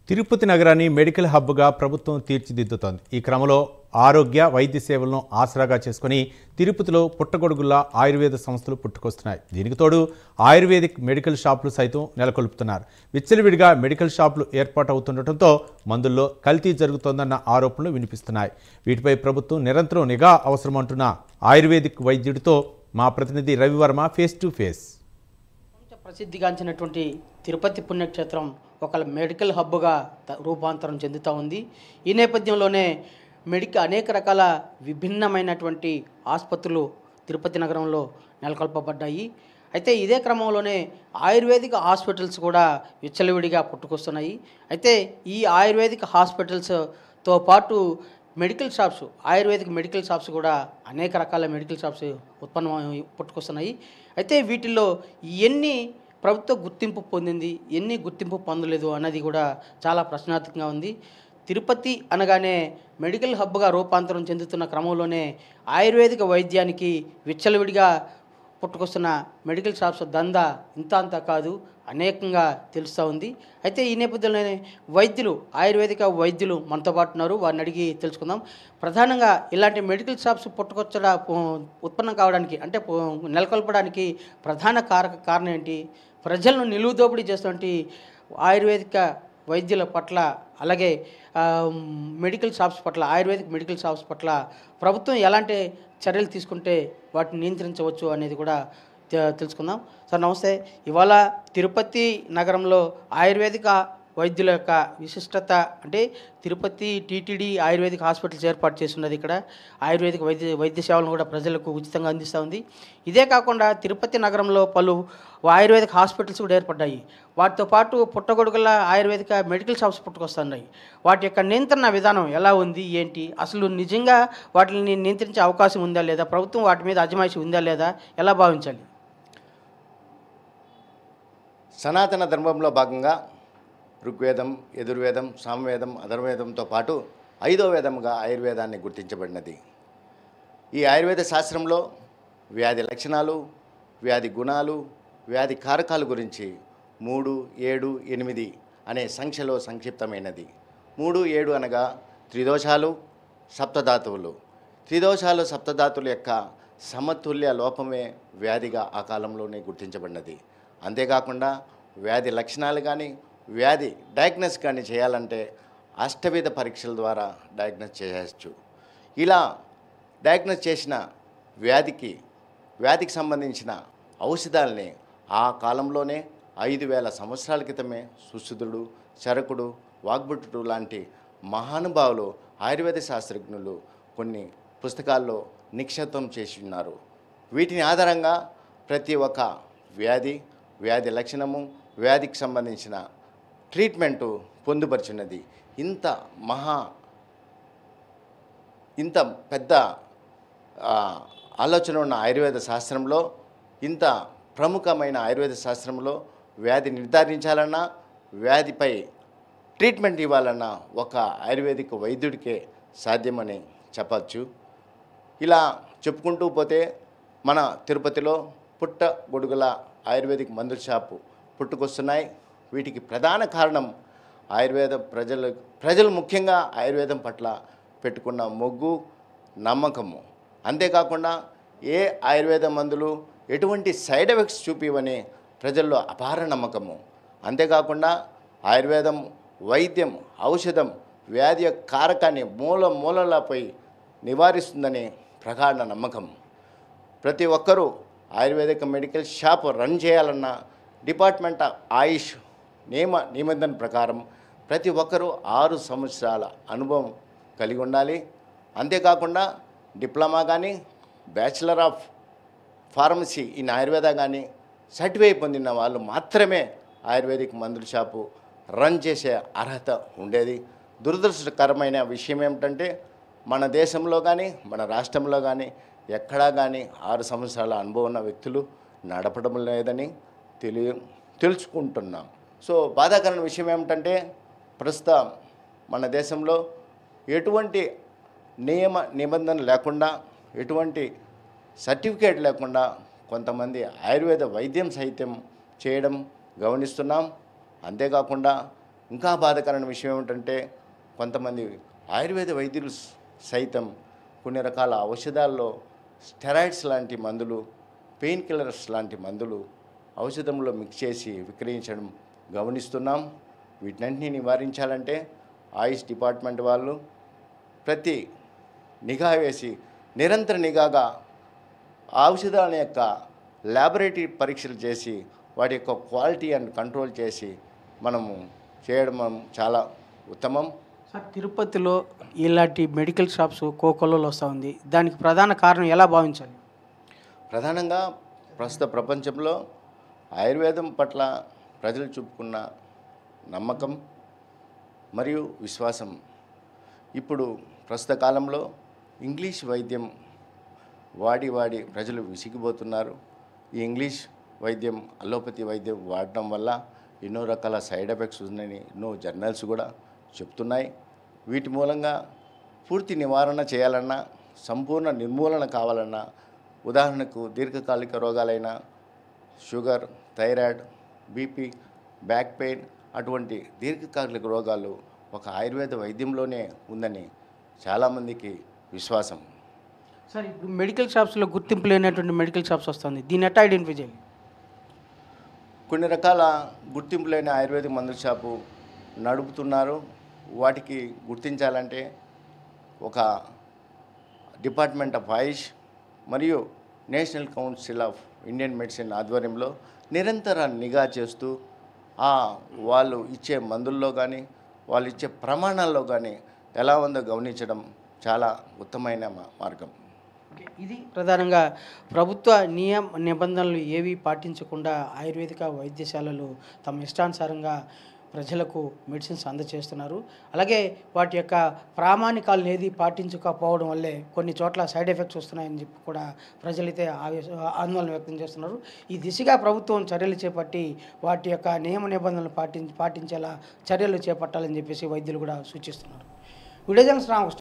తిరుపతి నగరాన్ని మెడికల్ హబ్గా ప్రభుత్వం తీర్చిదిద్దుతోంది. ఈ క్రమంలో ఆరోగ్య వైద్య సేవలను ఆసరాగా చేసుకుని తిరుపతిలో పుట్టగొడుగుల్లా ఆయుర్వేద సంస్థలు పుట్టుకొస్తున్నాయి. దీనికి తోడు ఆయుర్వేదిక్ మెడికల్ షాపులు సైతం నెలకొల్పుతున్నారు. విచ్చలవిడిగా మెడికల్ షాపులు ఏర్పాటవుతుండటంతో మందుల్లో కల్తీ జరుగుతోందన్న ఆరోపణలు వినిపిస్తున్నాయి. వీటిపై ప్రభుత్వం నిరంతరం నిఘా అవసరమంటున్న ఆయుర్వేదిక్ వైద్యుడితో మా ప్రతినిధి రవివర్మ ఫేస్ టు ఫేస్. ప్రసిద్ధిగాంచినటువంటి తిరుపతి పుణ్యక్షేత్రం ఒక మెడికల్ హబ్గా రూపాంతరం చెందుతూ ఉంది. ఈ నేపథ్యంలోనే అనేక రకాల విభిన్నమైనటువంటి ఆసుపత్రులు తిరుపతి నగరంలో నెలకొల్పబడ్డాయి. అయితే ఇదే క్రమంలోనే ఆయుర్వేదిక్ హాస్పిటల్స్ కూడా విచ్చలవిడిగా పుట్టుకొస్తున్నాయి. అయితే ఈ ఆయుర్వేదిక్ హాస్పిటల్స్తో పాటు medical shops, ayurvedic medical shops కూడా అనేక రకాల మెడికల్ షాప్స్ పుట్టుకొస్తున్నాయి. అయితే వీటిల్లో ఎన్ని ప్రభుత్వ గుర్తింపు పొందింది, ఎన్ని గుర్తింపు పొందలేదు అన్నది కూడా చాలా ప్రశ్నార్థకంగా ఉంది. తిరుపతి అనగానే మెడికల్ హబ్గా రూపాంతరం చెందుతున్న క్రమంలోనే ఆయుర్వేదిక వైద్యానికి విచ్చలవిడిగా పుట్టుకొస్తున్న మెడికల్ షాప్స్ దందా ఇంత అంతా కాదు, అనేకంగా తెలుస్తూ ఉంది. అయితే ఈ నేపథ్యంలోనే ఆయుర్వేదిక వైద్యులు మనతో పాటు ఉన్నారు. వారిని అడిగి తెలుసుకుందాం. ప్రధానంగా ఇలాంటి మెడికల్ షాప్స్ ఉత్పన్నం కావడానికి, అంటే నెలకొల్పడానికి ప్రధాన కారణం ఏంటి? ప్రజలను నిలువుదోపిడీ చేస్తున్నటువంటి ఆయుర్వేదిక వైద్యుల పట్ల, అలాగే ఆయుర్వేదిక్ మెడికల్ షాప్స్ పట్ల ప్రభుత్వం ఎలాంటి చర్యలు తీసుకుంటే వాటిని నియంత్రించవచ్చు అనేది కూడా తెలుసుకుందాం. సార్ నమస్తే. ఇవాళ తిరుపతి నగరంలో ఆయుర్వేదిక వైద్యుల యొక్క విశిష్టత, అంటే తిరుపతి టీటీడీ ఆయుర్వేదిక్ హాస్పిటల్స్ ఏర్పాటు చేస్తున్నది. ఇక్కడ ఆయుర్వేదిక వైద్య సేవలను కూడా ప్రజలకు ఉచితంగా అందిస్తూ ఉంది. ఇదే కాకుండా తిరుపతి నగరంలో పలు ఆయుర్వేదిక్ హాస్పిటల్స్ కూడా ఏర్పడ్డాయి. వాటితో పాటు పుట్టగొడుగుల ఆయుర్వేదిక మెడికల్ షాప్స్ పుట్టుకొస్తున్నాయి. వాటి యొక్క నియంత్రణ విధానం ఎలా ఉంది, ఏంటి, అసలు నిజంగా వాటిని నియంత్రించే అవకాశం ఉందా లేదా, ప్రభుత్వం వాటి మీద అజమాయిషీ ఉందా లేదా, ఎలా భావించాలి? సనాతన ధర్మంలో భాగంగా ఋగ్వేదం, యజుర్వేదం, సామవేదం, అథర్వవేదంతో పాటు 5వ వేదంగా ఆయుర్వేదాన్ని గుర్తించబడినది. ఈ ఆయుర్వేద శాస్త్రంలో వ్యాధి లక్షణాలు, వ్యాధి గుణాలు, వ్యాధి కారకాల గురించి 3, 7, 8 అనే సంఖ్యలో సంక్షిప్తమైనది. 3, 7 అనగా త్రిదోషాలు, సప్తధాతువులు. త్రిదోషాలు, సప్తధాతువుల యొక్క సమతుల్య లోపమే వ్యాధిగా ఆ కాలంలోనే గుర్తించబడినది. అంతేకాకుండా వ్యాధి లక్షణాలు కానీ, వ్యాధి డయాగ్నోస్ కానీ చేయాలంటే అష్టవిధ పరీక్షల ద్వారా డయాగ్నోస్ చేయవచ్చు. ఇలా డయాగ్నోస్ చేసిన వ్యాధికి సంబంధించిన ఔషధాలని ఆ కాలంలోనే 5000 సంవత్సరాల క్రితమే సుశుద్ధుడు, చరకుడు, వాగ్భటుడు లాంటి మహానుభావులు, ఆయుర్వేద శాస్త్రజ్ఞులు కొన్ని పుస్తకాల్లో నిక్షిప్తం చేసి ఉన్నారు. వీటిని ఆధారంగా ప్రతి ఒక్క వ్యాధి లక్షణము, వ్యాధికి సంబంధించిన ట్రీట్మెంటు పొందుపరిచినది. ఇంత పెద్ద ఆలోచన ఉన్న ఆయుర్వేద శాస్త్రంలో, ఇంత ప్రముఖమైన ఆయుర్వేద శాస్త్రంలో వ్యాధి నిర్ధారించాలన్నా, వ్యాధిపై ట్రీట్మెంట్ ఇవ్వాలన్నా ఒక ఆయుర్వేదిక్ వైద్యుడికే సాధ్యమని చెప్పచ్చు. ఇలా చెప్పుకుంటూ పోతే మన తిరుపతిలో పుట్టగొడుగుల ఆయుర్వేదిక్ మందుల షాపు పుట్టుకొస్తున్నాయి. వీటికి ప్రధాన కారణం ప్రజలు ముఖ్యంగా ఆయుర్వేదం పట్ల పెట్టుకున్న మొగ్గు, నమ్మకము. అంతేకాకుండా ఏ ఆయుర్వేద మందులు ఎటువంటి సైడ్ ఎఫెక్ట్స్ చూపివని ప్రజల్లో అపార నమ్మకము. అంతేకాకుండా ఆయుర్వేదం వైద్యం, ఔషధం వ్యాధి కారకాన్ని మూలలపై నివారిస్తుందని ప్రగాఢ నమ్మకం. ప్రతి ఒక్కరూ ఆయుర్వేదిక మెడికల్ షాప్ రన్ చేయాలన్న డిపార్ట్మెంట్ ఆఫ్ ఆయుష్ నిబంధన ప్రకారం ప్రతి ఒక్కరూ 6 సంవత్సరాల అనుభవం కలిగి ఉండాలి. అంతేకాకుండా డిప్లొమా కానీ, bachelor of pharmacy in Ayurveda కానీ సర్టిఫై పొందిన వాళ్ళు మాత్రమే ఆయుర్వేదిక్ మందుల షాపు రన్ చేసే అర్హత ఉండేది. దురదృష్టకరమైన విషయం ఏమిటంటే మన దేశంలో కానీ, మన రాష్ట్రంలో కానీ ఎక్కడా కానీ 6 సంవత్సరాల అనుభవం ఉన్న వ్యక్తులు నడపడం లేదని తెలుసుకుంటున్నాం. సో బాధాకరమైన విషయం ఏమిటంటే ప్రస్తుతం మన దేశంలో ఎటువంటి నిబంధన లేకుండా, ఎటువంటి సర్టిఫికేట్ లేకుండా కొంతమంది ఆయుర్వేద వైద్యం సైతం చేయడం గమనిస్తున్నాం. అంతేకాకుండా ఇంకా బాధాకరమైన విషయం ఏమిటంటే కొంతమంది ఆయుర్వేద వైద్యులు సైతం కొన్ని రకాల ఔషధాల్లో స్టెరాయిడ్స్ లాంటి మందులు, పెయిన్ కిల్లర్స్ లాంటి మందులు ఔషధంలో మిక్స్ చేసి విక్రయించడం గమనిస్తున్నాం. వీటన్నింటినీ నివారించాలంటే ఆయుష్ డిపార్ట్మెంట్ వాళ్ళు ప్రతి నిఘా వేసి నిరంతర నిఘాగా ఔషధాల యొక్క ల్యాబొరేటరీ పరీక్షలు చేసి వాటి యొక్క క్వాలిటీ అండ్ కంట్రోల్ చేసి మనము చేయడం చాలా ఉత్తమం. సార్, తిరుపతిలో ఇలాంటి మెడికల్ షాప్స్ కోకొల్లలో వస్తూ ఉంది. దానికి ప్రధాన కారణం ఎలా భావించాలి? ప్రధానంగా ప్రస్తుత ప్రపంచంలో ఆయుర్వేదం పట్ల ప్రజలు చూపుకున్న నమ్మకం మరియు విశ్వాసం ఇప్పుడు ప్రస్తుత కాలంలో ఇంగ్లీష్ వైద్యం వాడి ప్రజలు విసిగిపోతున్నారు. ఈ ఇంగ్లీష్ వైద్యం, అలోపతి వైద్యం వాడటం వల్ల ఎన్నో రకాల సైడ్ ఎఫెక్ట్స్ ఉన్నాయని ఎన్నో జర్నల్స్ కూడా చెప్తున్నాయి. వీటి మూలంగా పూర్తి నివారణ చేయాలన్నా, సంపూర్ణ నిర్మూలన కావాలన్నా, ఉదాహరణకు దీర్ఘకాలిక రోగాలైన sugar, thyroid, BP, back pain అటువంటి దీర్ఘకాలిక రోగాలు ఒక ఆయుర్వేద వైద్యంలోనే ఉందని చాలామందికి విశ్వాసం. సార్, ఇప్పుడు మెడికల్ షాప్స్లో గుర్తింపు లేనటువంటి మెడికల్ షాప్స్ వస్తుంది. దీన్ని ఎట్లా ఐడెంటిఫై చేయాలి? కొన్ని రకాల గుర్తింపు లేని ఆయుర్వేద మందుల షాపు నడుపుతున్నారు. వాటికి గుర్తించాలంటే ఒక డిపార్ట్మెంట్ ఆఫ్ ఆయుష్ మరియు national council of Indian medicine ఆధ్వర్యంలో నిరంతర నిఘా చేస్తూ వాళ్ళు ఇచ్చే మందుల్లో కానీ వాళ్ళు ఇచ్చే ప్రమాణాల్లో కానీ ఎలా ఉందో గమనించడం చాలా ఉత్తమమైన మార్గం. ఇది ప్రధానంగా ప్రభుత్వ నిబంధనలు ఏవి పాటించకుండా ఆయుర్వేదిక వైద్యశాలలు తమ ఇష్టానుసారంగా ప్రజలకు మెడిసిన్స్ అందజేస్తున్నారు. అలాగే వాటి యొక్క ప్రామాణికాలను ఏది పాటించకపోవడం వల్లే కొన్ని చోట్ల సైడ్ ఎఫెక్ట్స్ వస్తున్నాయని చెప్పి కూడా ప్రజలైతే ఆందోళన వ్యక్తం చేస్తున్నారు. ఈ దిశగా ప్రభుత్వం చర్యలు చేపట్టి వాటి యొక్క నియమ నిబంధనలు పాటించేలా చర్యలు చేపట్టాలని చెప్పేసి వైద్యులు కూడా సూచిస్తున్నారు. Video journalist Ramakrishna.